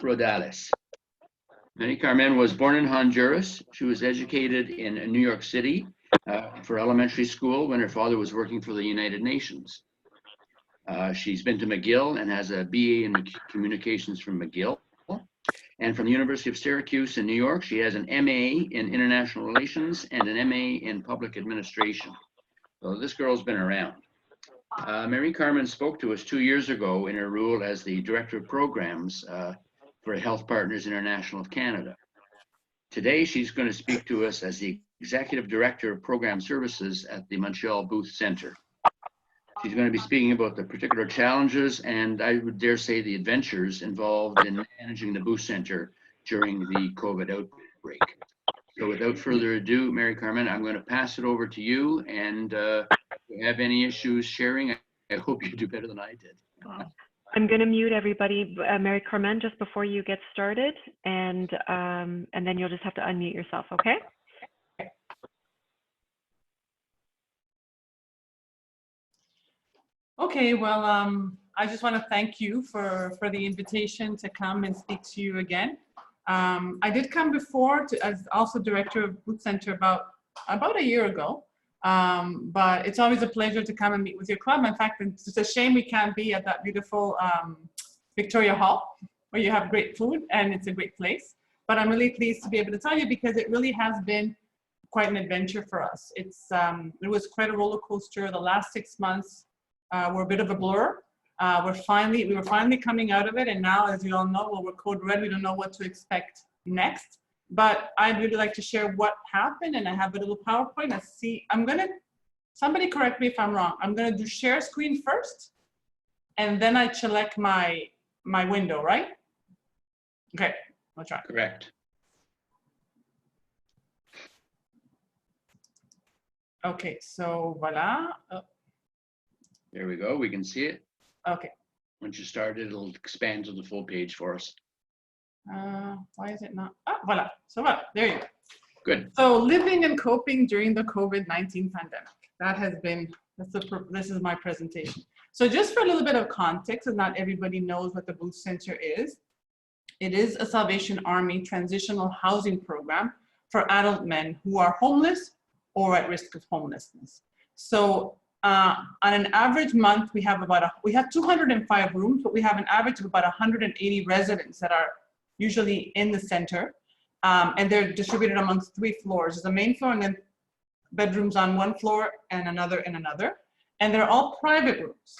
Raudales. Maricarmen was born in Honduras. She was educated in New York City for elementary school when her father was working for the United Nations. She's been to McGill and has a BA in communications from McGill. And from the University of Syracuse in New York, she has an MA in international relations and an MA in public administration. So this girl's been around. Maricarmen spoke to us 2 years ago in her role as the Director of Programs for Health Partners International of Canada. Today, she's going to speak to us as the Executive Director of Program Services at the Montreal Booth Center. She's going to be speaking about the particular challenges and I would dare say the adventures involved in managing the Booth Center during the COVID outbreak. So without further ado, Maricarmen, I'm going to pass it over to you, and if you have any issues sharing, I hope you do better than I did. I'm going to mute everybody, Maricarmen, just before you get started, and then you'll just have to unmute yourself, okay? Okay, well, I just want to thank you for the invitation to come and speak to you again. I did come before as also director of Booth Center about a year ago, but it's always a pleasure to come and meet with your club. In fact, it's a shame we can't be at that beautiful Victoria Hall, where you have great food and it's a great place. But I'm really pleased to be able to tell you because it really has been quite an adventure for us. It was quite a roller coaster. The last 6 months were a bit of a blur. We were finally coming out of it, and now, as you all know, well, we're code red. We don't know what to expect next. But I'd really like to share what happened, and I have a little PowerPoint. Somebody correct me if I'm wrong. I'm gonna do share screen first, and then I select my window, right? Okay, I'll try. Correct. Okay, so voila. Oh. There we go. We can see it. Okay. Once you start it, it'll expand to the full page for us. Why is it not? Oh, voila. So voilà, there you go. Good. So living and coping during the COVID-19 pandemic. That has been, this is my presentation. So just for a little bit of context, and not everybody knows what the Booth Center is. It is a Salvation Army transitional housing program for adult men who are homeless or at risk of homelessness. So on an average month, we have 205 rooms, but we have an average of about 180 residents that are usually in the center, and they're distributed amongst 3 floors. There's a main floor and then bedrooms on one floor and another and another. And they're all private rooms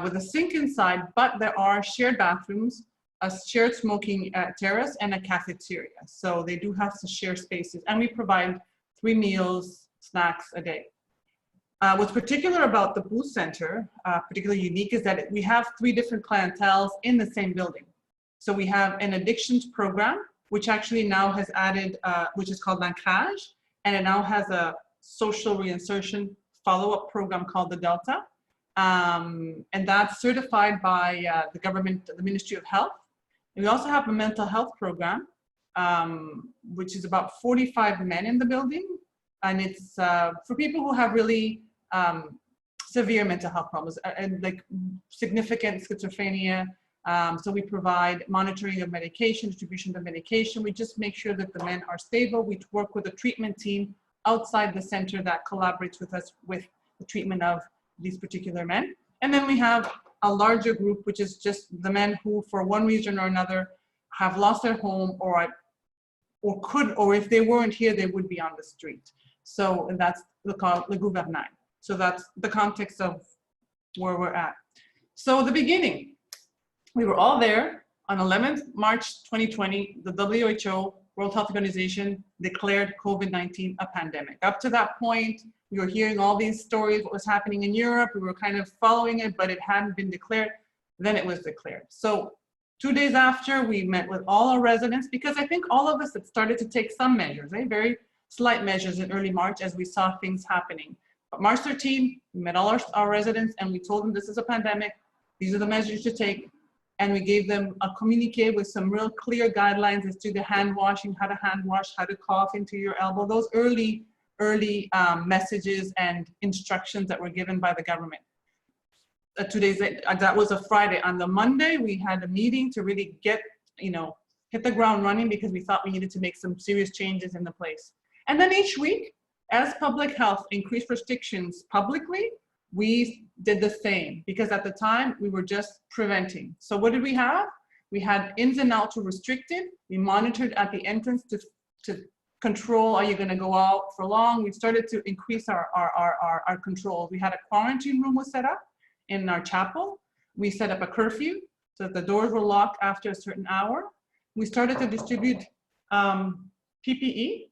with a sink inside, but there are shared bathrooms, a shared smoking terrace, and a cafeteria. So they do have to share spaces, and we provide 3 meals, snacks a day. What's particular about the Booth Center, particularly unique, is that we have 3 different clienteles in the same building. So we have an addictions program, which actually now has added, which is called L'Ancrage, and it now has a social reinsertion follow-up program called the Delta. And that's certified by the government, the Ministry of Health. And we also have a mental health program, which is about 45 men in the building. And it's for people who have really severe mental health problems and like significant schizophrenia. So we provide monitoring of medication, distribution of medication. We just make sure that the men are stable. We work with a treatment team outside the center that collaborates with us with the treatment of these particular men. And then we have a larger group, which is just the men who, for one reason or another, have lost their home or if they weren't here, they would be on the street. So, and that's le gouvernail. So that's the context of where we're at. So the beginning, we were all there on 11th March 2020, the WHO, World Health Organization, declared COVID-19 a pandemic. Up to that point, we were hearing all these stories, what was happening in Europe. We were kind of following it, but it hadn't been declared. Then it was declared. So 2 days after, we met with all our residents, because I think all of us had started to take some measures, very slight measures in early March as we saw things happening. But March 13, we met all our residents and we told them this is a pandemic. These are the measures to take. And we gave them a communique with some real clear guidelines as to the hand washing, how to hand wash, how to cough into your elbow, those early messages and instructions that were given by the government. 2 days later, that was a Friday. On the Monday, we had a meeting to really get hit the ground running because we thought we needed to make some serious changes in the place. And then each week, as public health increased restrictions publicly, we did the same, because at the time we were just preventing. So what did we have? We had ins and outs were restricted. We monitored at the entrance to control, are you going to go out for long? We started to increase our controls. We had a quarantine room was set up in our chapel. We set up a curfew so that the doors were locked after a certain hour. We started to distribute PPE,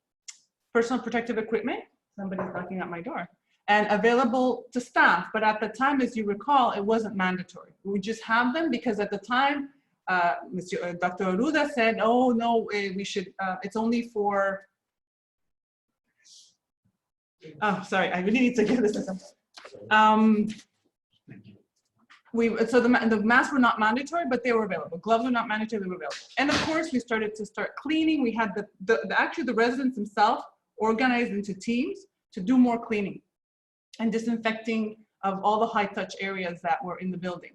personal protective equipment. Somebody's knocking at my door. And available to staff. But at the time, as you recall, it wasn't mandatory. We just have them because at the time, Dr. Aruda said, oh no, we should, it's only for, oh, sorry, I really need to give this a second. So the masks were not mandatory, but they were available. Gloves were not mandatory, they were available. And of course, we started to start cleaning. We had actually the residents themselves organized into teams to do more cleaning and disinfecting of all the high touch areas that were in the building.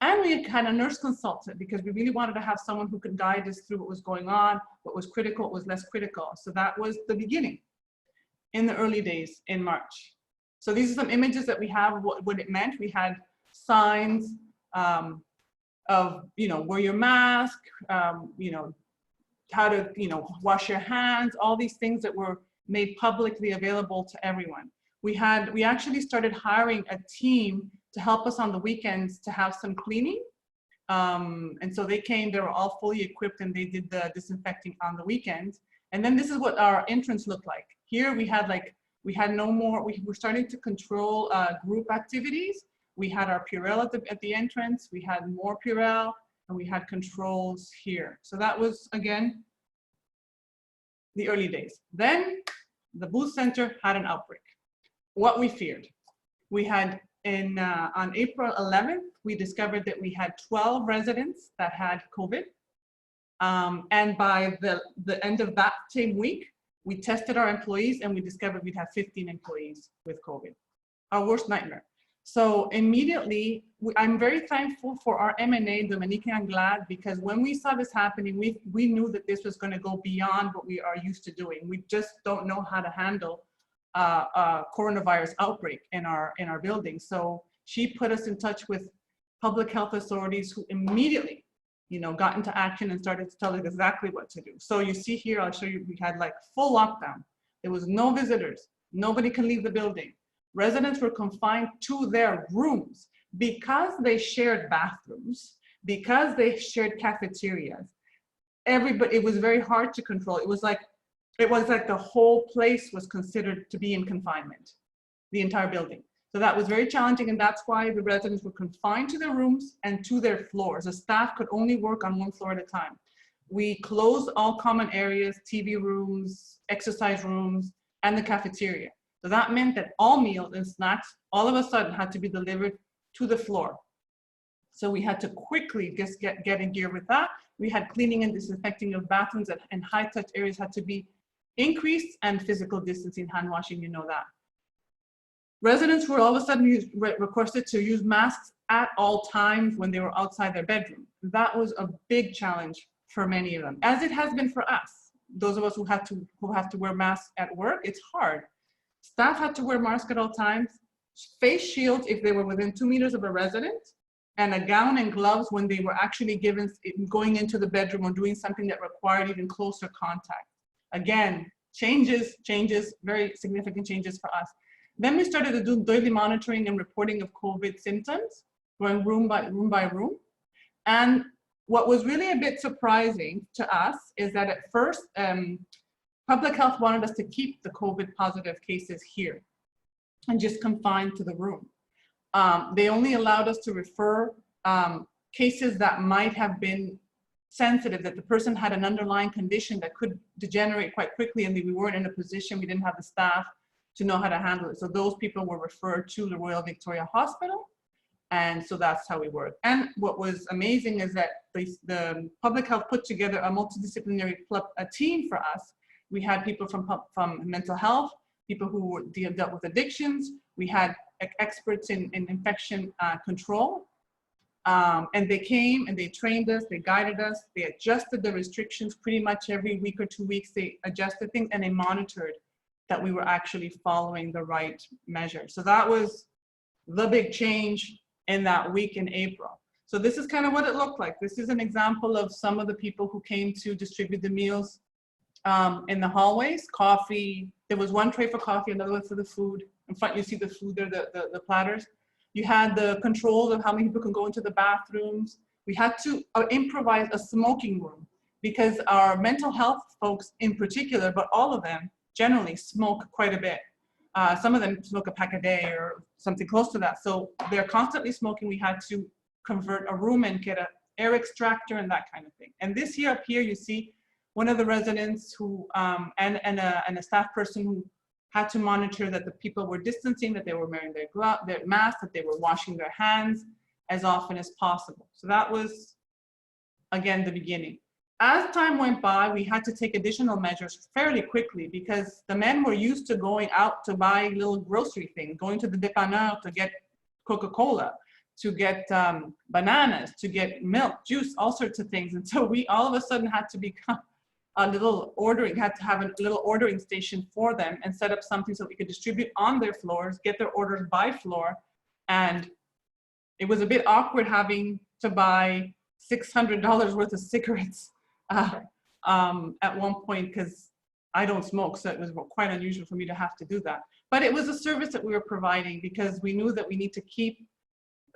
And we had a nurse consultant because we really wanted to have someone who could guide us through what was going on, what was critical, what was less critical. So that was the beginning in the early days in March. So these are some images that we have, what it meant. We had signs of, wear your mask, how to, wash your hands, all these things that were made publicly available to everyone. We actually started hiring a team to help us on the weekends to have some cleaning. And so they came, they were all fully equipped and they did the disinfecting on the weekends. And then this is what our entrance looked like. Here we had no more, we were starting to control group activities. We had our Purell at the entrance, we had more Purell, and we had controls here. So that was, again, the early days. Then the booth center had an outbreak. What we feared. We had on April 11th, we discovered that we had 12 residents that had COVID. And by the end of that same week, we tested our employees and we discovered we'd have 15 employees with COVID. Our worst nightmare. So immediately, I'm very thankful for our M&A, Dominique and Glad, because when we saw this happening, we knew that this was going to go beyond what we are used to doing. We just don't know how to handle coronavirus outbreak in our building. So she put us in touch with public health authorities who immediately, got into action and started to tell us exactly what to do. So you see here, I'll show you, we had like full lockdown. There was no visitors. Nobody can leave the building. Residents were confined to their rooms because they shared bathrooms, because they shared cafeterias. It was very hard to control. It was like the whole place was considered to be in confinement, the entire building. So that was very challenging, and that's why the residents were confined to their rooms and to their floors. The staff could only work on one floor at a time. We closed all common areas, TV rooms, exercise rooms, and the cafeteria. So that meant that all meals and snacks all of a sudden had to be delivered to the floor. So we had to quickly just get in gear with that. We had cleaning and disinfecting of bathrooms and high touch areas had to be increased, and physical distancing, hand washing, that. Residents were all of a sudden requested to use masks at all times when they were outside their bedroom. That was a big challenge for many of them, as it has been for us. Those of us who have to wear masks at work, it's hard. Staff had to wear masks at all times, face shields if they were within 2 meters of a resident, and a gown and gloves when they were actually going into the bedroom or doing something that required even closer contact. Again, changes, very significant changes for us. Then we started to do daily monitoring and reporting of COVID symptoms, going room by room. And what was really a bit surprising to us is that at first, public health wanted us to keep the COVID positive cases here and just confined to the room. They only allowed us to refer cases that might have been sensitive, that the person had an underlying condition that could degenerate quite quickly, and we weren't in a position, we didn't have the staff to know how to handle it. So those people were referred to the Royal Victoria Hospital, and so that's how we work. And what was amazing is that the public health put together a multidisciplinary team for us. We had people from mental health, people who dealt with addictions. We had experts in infection control. And they came and they trained us, they guided us, they adjusted the restrictions pretty much every week or 2 weeks. They adjusted things and they monitored that we were actually following the right measure. So that was the big change in that week in April. So this is kind of what it looked like. This is an example of some of the people who came to distribute the meals in the hallways. Coffee, there was one tray for coffee, another one for the food. In front, you see the food there, the platters. You had the controls of how many people can go into the bathrooms. We had to improvise a smoking room because our mental health folks in particular, but all of them generally smoke quite a bit. Some of them smoke a pack a day or something close to that. So they're constantly smoking. We had to convert a room and get an air extractor and that kind of thing. And this here up here, you see one of the residents who, and a staff person who had to monitor that the people were distancing, that they were wearing their masks, that they were washing their hands as often as possible. So that was, again, the beginning. As time went by, we had to take additional measures fairly quickly because the men were used to going out to buy little grocery things, going to the dépanneur to get Coca-Cola, to get bananas, to get milk, juice, all sorts of things. And so we all of a sudden had to become a little ordering, had to have a little ordering station for them and set up something so we could distribute on their floors, get their orders by floor. And it was a bit awkward having to buy $600 worth of cigarettes at one point because I don't smoke, so it was quite unusual for me to have to do that. But it was a service that we were providing because we knew that we need to keep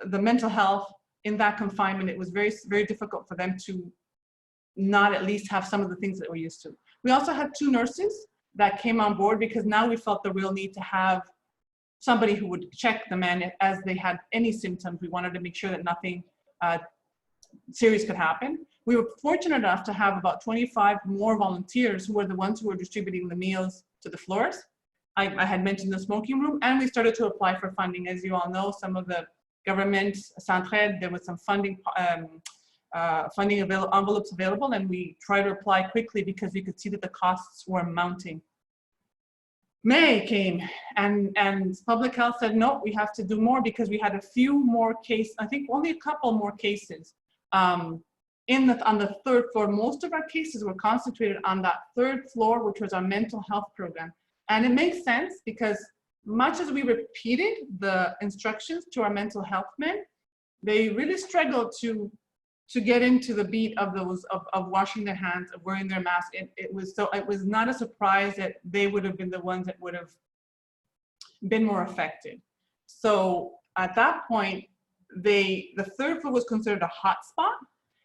the mental health in that confinement. It was very, very difficult for them to not at least have some of the things that we're used to. We also had 2 nurses that came on board because now we felt the real need to have somebody who would check the men as they had any symptoms. We wanted to make sure that nothing serious could happen. We were fortunate enough to have about 25 more volunteers who were the ones who were distributing the meals to the floors. I had mentioned the smoking room, and we started to apply for funding. As you all know, some of the government, Centraide, there was some funding envelopes available, and we tried to apply quickly because we could see that the costs were mounting. May came, and public health said, no, we have to do more because we had a few more cases, I think only a couple more cases on the 3rd floor. Most of our cases were concentrated on that 3rd floor, which was our mental health program. And it makes sense because much as we repeated the instructions to our mental health men, they really struggled to get into the beat of those of washing their hands, of wearing their mask. It was not a surprise that they would have been the ones that would have been more affected. So at that point, the 3rd floor was considered a hot spot.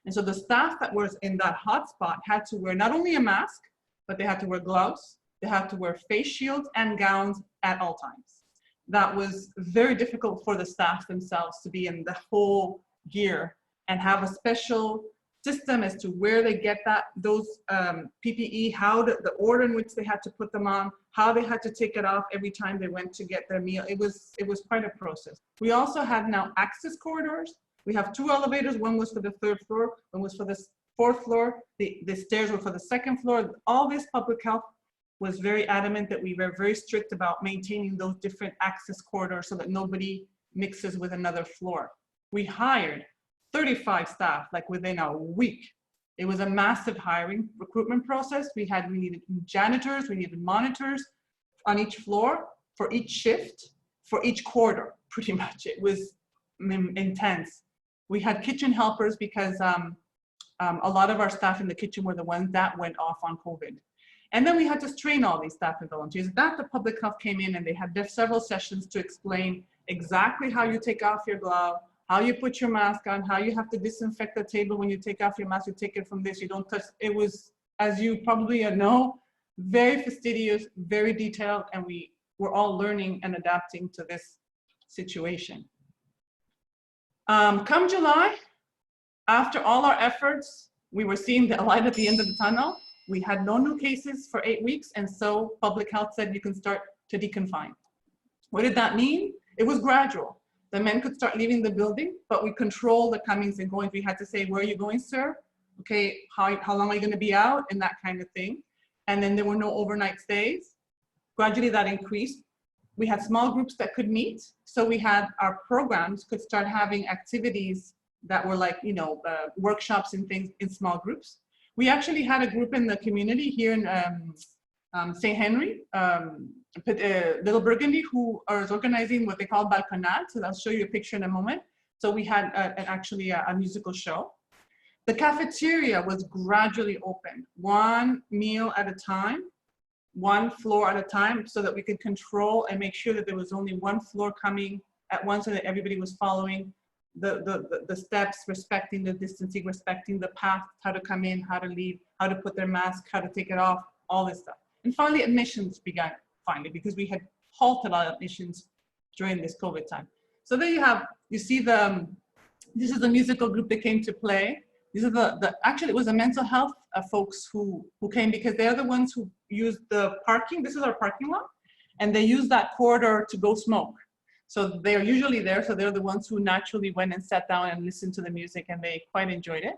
And so the staff that was in that hot spot had to wear not only a mask, but they had to wear gloves, they had to wear face shields and gowns at all times. That was very difficult for the staff themselves to be in the whole gear and have a special system as to where they get those PPE, how the order in which they had to put them on, how they had to take it off every time they went to get their meal. It was quite a process. We also had now access corridors. We have 2 elevators. One was for the 3rd floor, one was for the 4th floor. The stairs were for the 2nd floor. All this public health was very adamant that we were very strict about maintaining those different access corridors so that nobody mixes with another floor. We hired 35 staff like within a week. It was a massive hiring recruitment process. We needed janitors, we needed monitors on each floor for each shift, for each corridor, pretty much. It was intense. We had kitchen helpers because a lot of our staff in the kitchen were the ones that went off on COVID. And then we had to train all these staff and volunteers. That the public health came in and they had several sessions to explain exactly how you take off your glove, how you put your mask on, how you have to disinfect the table when you take off your mask, you take it from this, you don't touch. It was, as you probably know, very fastidious, very detailed, and we were all learning and adapting to this situation. Come July, after all our efforts, we were seeing the light at the end of the tunnel. We had no new cases for 8 weeks, and so public health said you can start to deconfine. What did that mean? It was gradual. The men could start leaving the building, but we controlled the comings and goings. We had to say, where are you going, sir? Okay, how long are you going to be out? And that kind of thing. And then there were no overnight stays. Gradually that increased. We had small groups that could meet. So we had our programs could start having activities that were like, workshops and things in small groups. We actually had a group in the community here in St. Henry, Little Burgundy, who is organizing what they call balconade. So I'll show you a picture in a moment. So we had actually a musical show. The cafeteria was gradually opened, one meal at a time, one floor at a time, so that we could control and make sure that there was only one floor coming at once, so that everybody was following the steps, respecting the distancing, respecting the path, how to come in, how to leave, how to put their mask, how to take it off, all this stuff. And finally, admissions began, because we had halted all admissions during this COVID time. So there you see this is the musical group that came to play. These are actually it was the mental health folks who came, because they're the ones who used the parking. This is our parking lot, and they use that corridor to go smoke. So they're usually there. So they're the ones who naturally went and sat down and listened to the music, and they quite enjoyed it.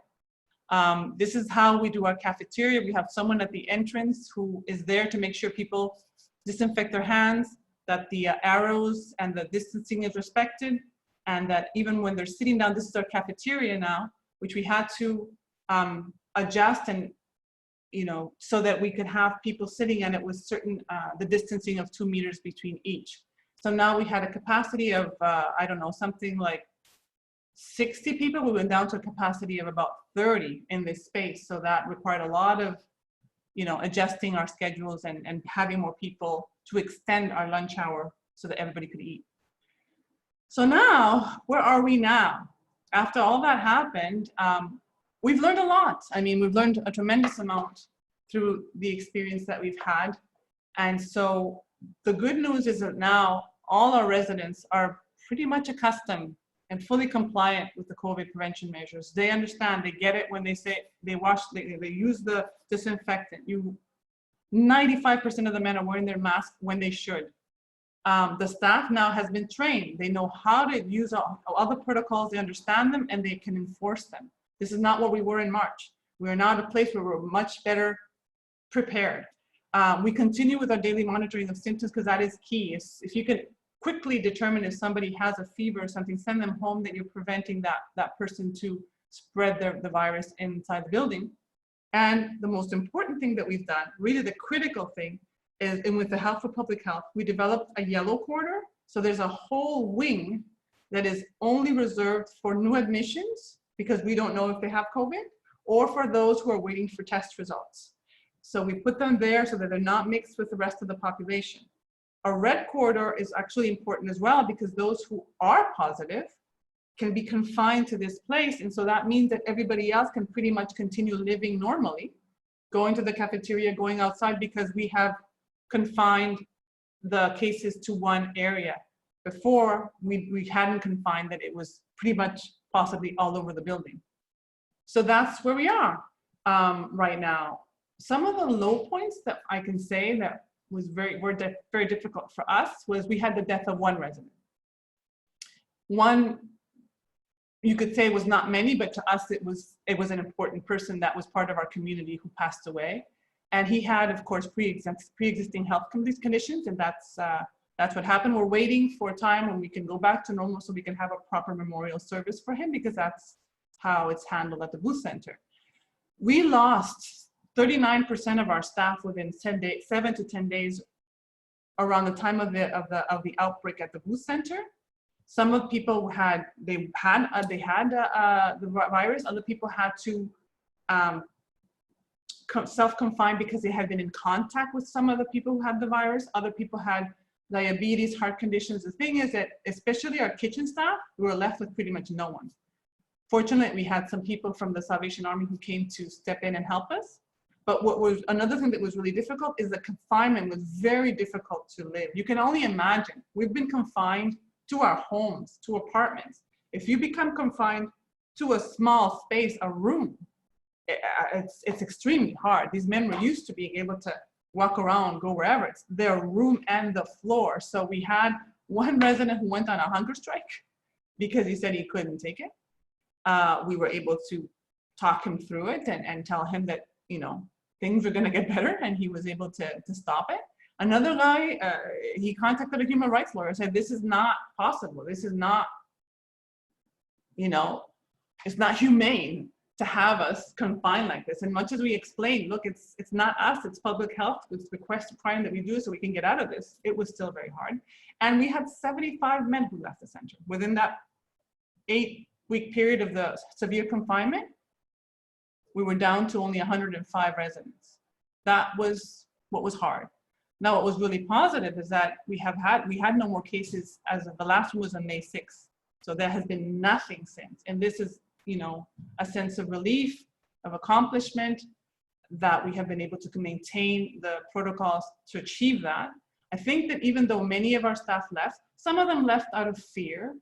This is how we do our cafeteria. We have someone at the entrance who is there to make sure people disinfect their hands, that the arrows and the distancing is respected, and that even when they're sitting down, this is our cafeteria now, which we had to adjust and, so that we could have people sitting, and it was certain, the distancing of 2 meters between each. So now we had a capacity of, I don't know, something like 60 people. We went down to a capacity of about 30 in this space. So that required a lot of, adjusting our schedules and having more people to extend our lunch hour so that everybody could eat. So now, where are we now? After all that happened, we've learned a lot. I mean, we've learned a tremendous amount through the experience that we've had. And so the good news is that now all our residents are pretty much accustomed and fully compliant with the COVID prevention measures. They understand, they get it when they say they use the disinfectant. 95% of the men are wearing their mask when they should. The staff now has been trained. They know how to use all the protocols, they understand them, and they can enforce them. This is not where we were in March. We are now at a place where we're much better prepared. We continue with our daily monitoring of symptoms, because that is key. If you can quickly determine if somebody has a fever or something, send them home, that you're preventing that person to spread the virus inside the building. And the most important thing that we've done, really the critical thing, is, and with the help of public health, we developed a yellow corridor. So there's a whole wing that is only reserved for new admissions, because we don't know if they have COVID, or for those who are waiting for test results. So we put them there so that they're not mixed with the rest of the population. A red corridor is actually important as well, because those who are positive can be confined to this place. And so that means that everybody else can pretty much continue living normally, going to the cafeteria, going outside, because we have confined the cases to one area. Before, we hadn't confined that. It was pretty much possibly all over the building. So that's where we are right now. Some of the low points that I can say that was very difficult for us was we had the death of one resident. One, you could say, was not many, but to us it was an important person that was part of our community who passed away. And he had, of course, pre-existing health conditions, and that's what happened. We're waiting for a time when we can go back to normal so we can have a proper memorial service for him, because that's how it's handled at the Booth Center. We lost 39% of our staff within 7 to 10 days around the time of the outbreak at the Booth Center. Some of the people had the virus. Other people had to self-confine because they had been in contact with some of the people who had the virus. Other people had diabetes, heart conditions. The thing is that, especially our kitchen staff, we were left with pretty much no one. Fortunately, we had some people from the Salvation Army who came to step in and help us. But another thing that was really difficult is the confinement was very difficult to live. You can only imagine, we've been confined to our homes, to apartments. If you become confined to a small space, a room, it's extremely hard. These men were used to being able to walk around, go wherever. It's their room and the floor. So we had one resident who went on a hunger strike because he said he couldn't take it. We were able to talk him through it and tell him that, things are gonna get better, and he was able to stop it. Another guy, he contacted a human rights lawyer and said, this is not possible. This is not, it's not humane to have us confined like this. And much as we explained, look, it's not us, it's public health, it's request prime that we do so we can get out of this, it was still very hard. And we had 75 men who left the center. Within that 8-week period of the severe confinement, we were down to only 105 residents. That was what was hard. Now, what was really positive is that we had no more cases as of the last one was on May 6th. So there has been nothing since. And this is, you know, a sense of relief, of accomplishment, that we have been able to maintain the protocols to achieve that. I think that even though many of our staff left, some of them left out of fear.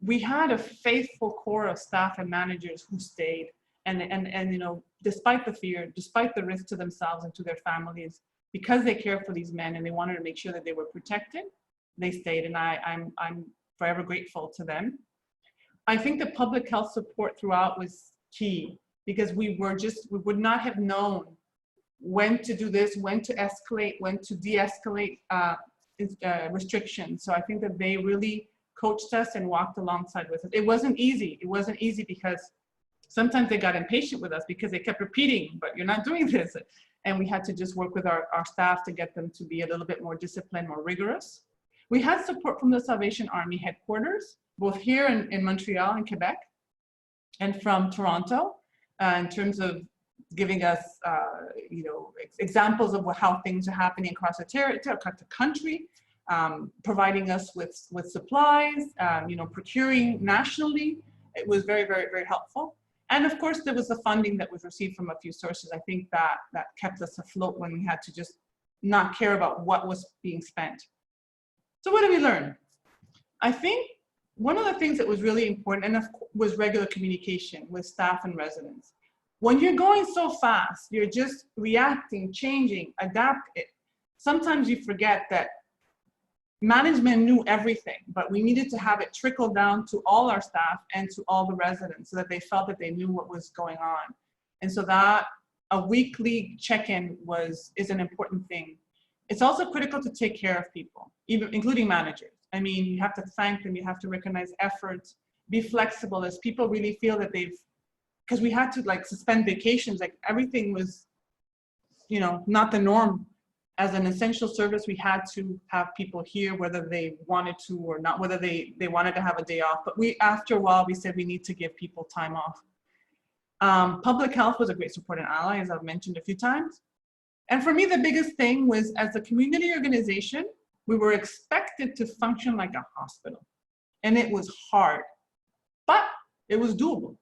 We had a faithful core of staff and managers who stayed, and you know, despite the fear, despite the risk to themselves and to their families, because they care for these men and they wanted to make sure that they were protected, they stayed, and I'm forever grateful to them. I think the public health support throughout was key, because we would not have known when to do this, when to escalate, when to de-escalate restrictions. So I think that they really coached us and walked alongside with us. It wasn't easy. It wasn't easy because sometimes they got impatient with us because they kept repeating, but you're not doing this. And we had to just work with our staff to get them to be a little bit more disciplined, more rigorous. We had support from the Salvation Army headquarters, both here in Montreal and Quebec, and from Toronto, in terms of giving us, you know, examples of how things are happening across the territory, across the country, providing us with supplies, you know, procuring nationally. It was very, very, very helpful. And of course, there was the funding that was received from a few sources. I think that kept us afloat when we had to just not care about what was being spent. So what did we learn? I think one of the things that was really important was regular communication with staff and residents. When you're going so fast, you're just reacting, changing, adapting. Sometimes you forget that management knew everything, but we needed to have it trickle down to all our staff and to all the residents so that they felt that they knew what was going on. And so that a weekly check-in is an important thing. It's also critical to take care of people, even including managers. I mean, you have to thank them, you have to recognize efforts, be flexible as people really feel that because we had to like suspend vacations, like everything was, you know, not the norm. As an essential service, we had to have people here, whether they wanted to or not, whether they wanted to have a day off. But after a while, we said we need to give people time off. Public health was a great support and ally, as I've mentioned a few times. And for me, the biggest thing was, as a community organization, we were expected to function like a hospital. And it was hard, but it was doable.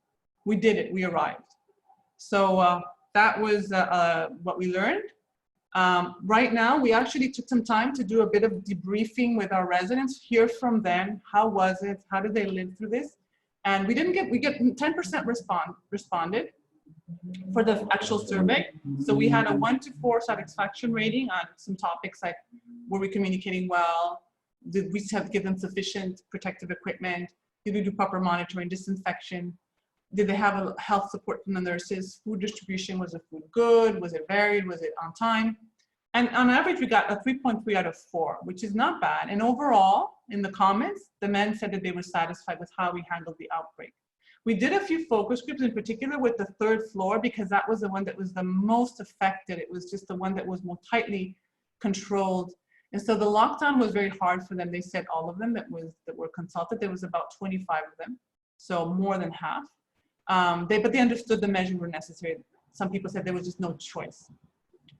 We did it, we arrived. So that was what we learned. Right now, we actually took some time to do a bit of debriefing with our residents, hear from them, how was it, how did they live through this? And we get 10% responded for the actual survey. So we had a 1 to 4 satisfaction rating on some topics like, were we communicating well? Did we give them sufficient protective equipment? Did we do proper monitoring, disinfection? Did they have a health support from the nurses? Food distribution, was the food good? Was it varied? Was it on time? And on average, we got a 3.3 out of 4, which is not bad. And overall, in the comments, the men said that they were satisfied with how we handled the outbreak. We did a few focus groups, in particular with the 3rd floor, because that was the one that was the most affected. It was just the one that was more tightly controlled. And so the lockdown was very hard for them. They said all of them that were consulted, there was about 25 of them, so more than half. But they understood the measures were necessary. Some people said there was just no choice.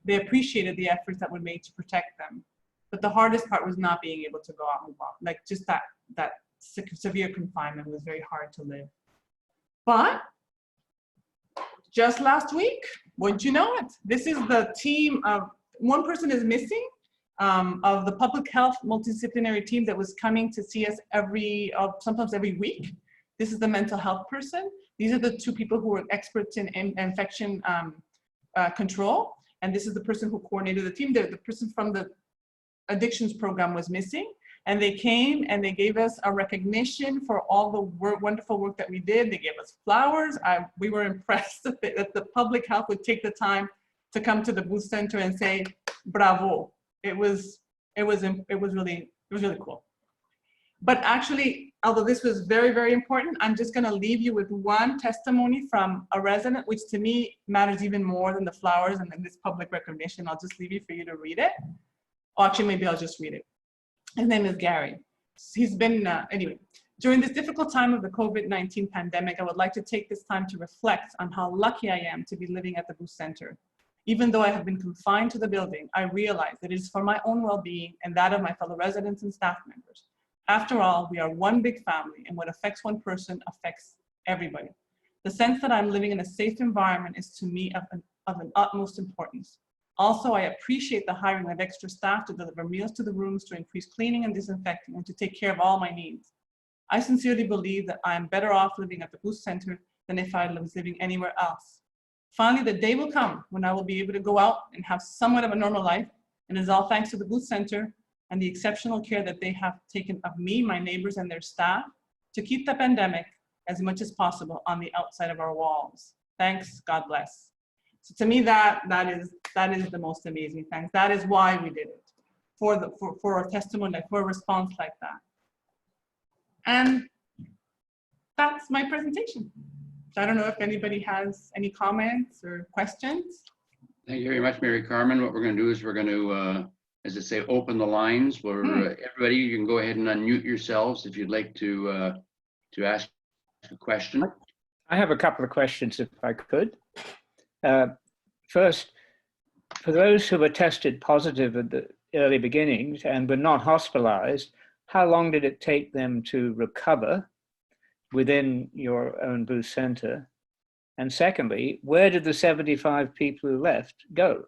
They appreciated the efforts that were made to protect them. But the hardest part was not being able to go out and walk. Like just that severe confinement was very hard to live. But just last week, wouldn't you know it? This is the team of, one person is missing, of the public health multidisciplinary team that was coming to see us sometimes every week. This is the mental health person. These are the 2 people who were experts in infection control. And this is the person who coordinated the team. The person from the addictions program was missing. And they came and they gave us a recognition for all the wonderful work that we did. They gave us flowers. We were impressed that the public health would take the time to come to the booth center and say, bravo. It was really cool. But actually, although this was very, very important, I'm just gonna leave you with one testimony from a resident, which to me matters even more than the flowers and then this public recognition. I'll just leave it for you to read it. Or actually, maybe I'll just read it. His name is Gary. He's been, anyway, during this difficult time of the COVID-19 pandemic, I would like to take this time to reflect on how lucky I am to be living at the Booth Center. Even though I have been confined to the building, I realize that it is for my own well-being and that of my fellow residents and staff members. After all, we are one big family, and what affects one person affects everybody. The sense that I'm living in a safe environment is to me of an utmost importance. Also, I appreciate the hiring of extra staff to deliver meals to the rooms, to increase cleaning and disinfecting, and to take care of all my needs. I sincerely believe that I am better off living at the Booth Center than if I was living anywhere else. Finally, the day will come when I will be able to go out and have somewhat of a normal life, and it is all thanks to the Booth Center and the exceptional care that they have taken of me, my neighbors, and their staff to keep the pandemic as much as possible on the outside of our walls. Thanks, God bless. So to me, that is the most amazing thing. That is why we did it, for a testimony, for a response like that. And that's my presentation. So I don't know if anybody has any comments or questions. Thank you very much, Maricarmen. What we're going to do is we're going to, as I say, open the lines for everybody. You can go ahead and unmute yourselves if you'd like to ask a question. I have a couple of questions, if I could. First, for those who were tested positive at the early beginnings and were not hospitalized, how long did it take them to recover within your own Booth Center? And secondly, where did the 75 people who left go?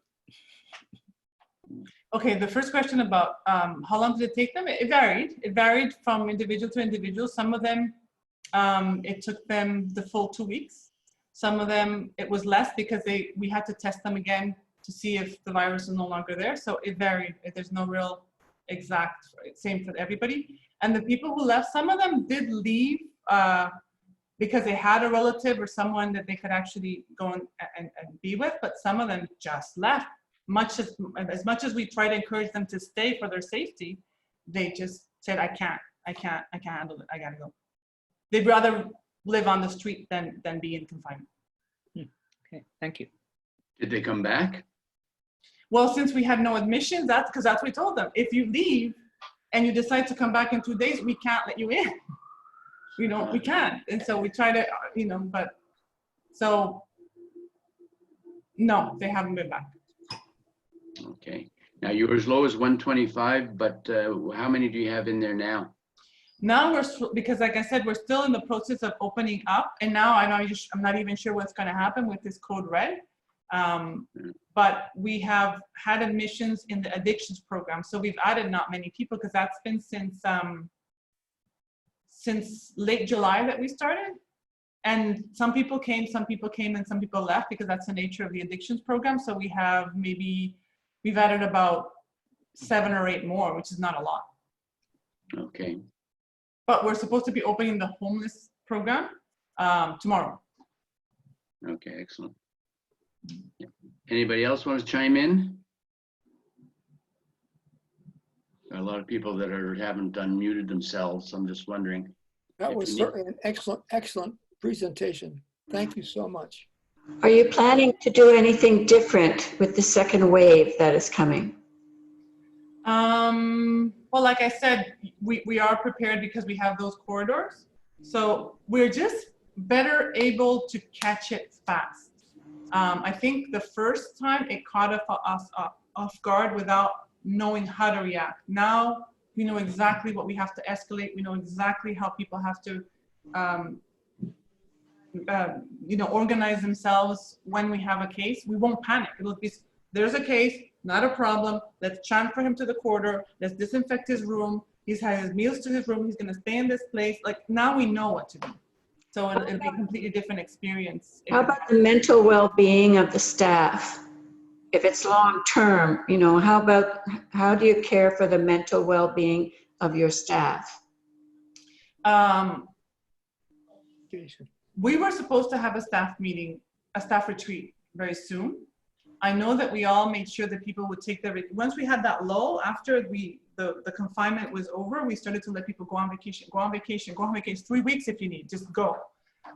Okay, the first question about how long did it take them? It varied. It varied from individual to individual. Some of them, it took them the full 2 weeks. Some of them, it was less because we had to test them again to see if the virus is no longer there. So it varied. There's no real exact same for everybody. And the people who left, some of them did leave because they had a relative or someone that they could actually go and be with, but some of them just left. As much as we try to encourage them to stay for their safety, they just said, I can't handle it, I gotta go. They'd rather live on the street than be in confinement. Okay, thank you. Did they come back? Well, since we had no admissions, that's because that's what we told them. If you leave and you decide to come back in 2 days, we can't let you in. We can't. And so we try to, but so no, they haven't been back. Okay. Now you were as low as 125, but how many do you have in there now? Now because like I said, we're still in the process of opening up, and now I'm not even sure what's going to happen with this code red. But we have had admissions in the addictions program, so we've added not many people because that's been since late July that we started. And some people came, and some people left because that's the nature of the addictions program. So we've added about 7 or 8 more, which is not a lot. Okay. But we're supposed to be opening the homeless program tomorrow. Okay, excellent. Anybody else want to chime in? There are a lot of people that haven't unmuted themselves. So I'm just wondering. That was certainly an excellent presentation. Thank you so much. Are you planning to do anything different with the second wave that is coming? Well, like I said, we are prepared because we have those corridors. So we're just better able to catch it fast. I think the first time it caught us off guard without knowing how to react. Now we know exactly what we have to escalate. We know exactly how people have to, organize themselves when we have a case. We won't panic. It'll be, there's a case, not a problem. Let's transfer him to the corridor. Let's disinfect his room. He's had his meals to his room. He's going to stay in this place. Like now we know what to do. So it'll be a completely different experience. How about the mental well-being of the staff? If it's long-term, how do you care for the mental well-being of your staff? We were supposed to have a staff meeting, a staff retreat very soon. I know that we all made sure that people would take their, once we had that lull, after the confinement was over, we started to let people go on vacation, go on vacation, go on vacation, 3 weeks if you need, just go.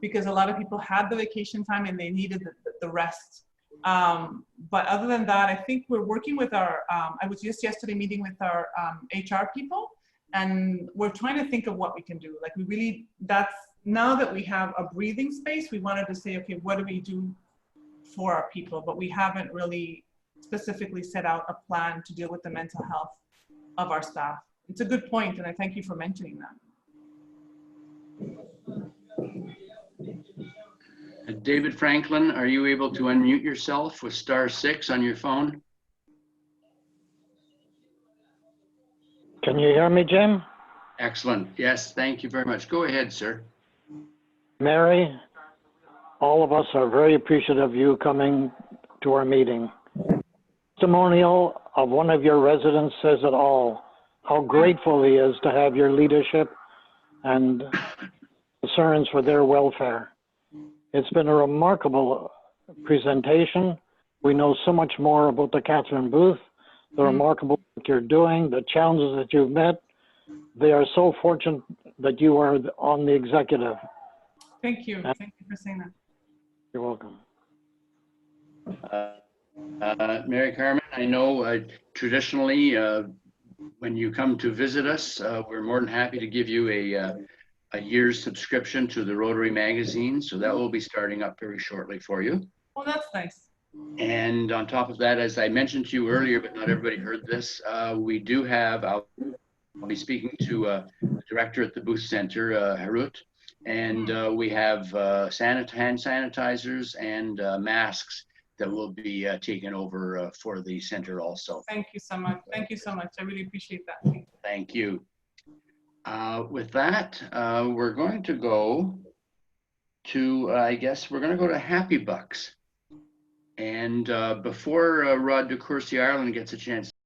Because a lot of people had the vacation time and they needed the rest. But other than that, I think we're working with our, I was just yesterday meeting with our HR people, and we're trying to think of what we can do. Like we really, that's, now that we have a breathing space, we wanted to say, okay, what do we do for our people? But we haven't really specifically set out a plan to deal with the mental health of our staff. It's a good point, and I thank you for mentioning that. David Franklin, are you able to unmute yourself with *6 on your phone? Can you hear me, Jim? Excellent. Yes, thank you very much. Go ahead, sir. Mary, all of us are very appreciative of you coming to our meeting. Testimonial of one of your residents says it all, how grateful he is to have your leadership and concerns for their welfare. It's been a remarkable presentation. We know so much more about the Catherine Booth, the remarkable work you're doing, the challenges that you've met. They are so fortunate that you are on the executive. Thank you. Thank you for saying that. You're welcome. Maricarmen, I know traditionally when you come to visit us, we're more than happy to give you a year's subscription to the Rotary magazine. So that will be starting up very shortly for you. Well, that's nice. And on top of that, as I mentioned to you earlier, but not everybody heard this, we do have, I'll be speaking to the director at the Booth Center, Harut, and we have hand sanitizers and masks that will be taken over for the center also. Thank you so much. Thank you so much. I really appreciate that. Thank you. With that, we're going to go to, I guess, we're going to go to Happy Bucks. And before Rod DeCourcy Ireland gets a chance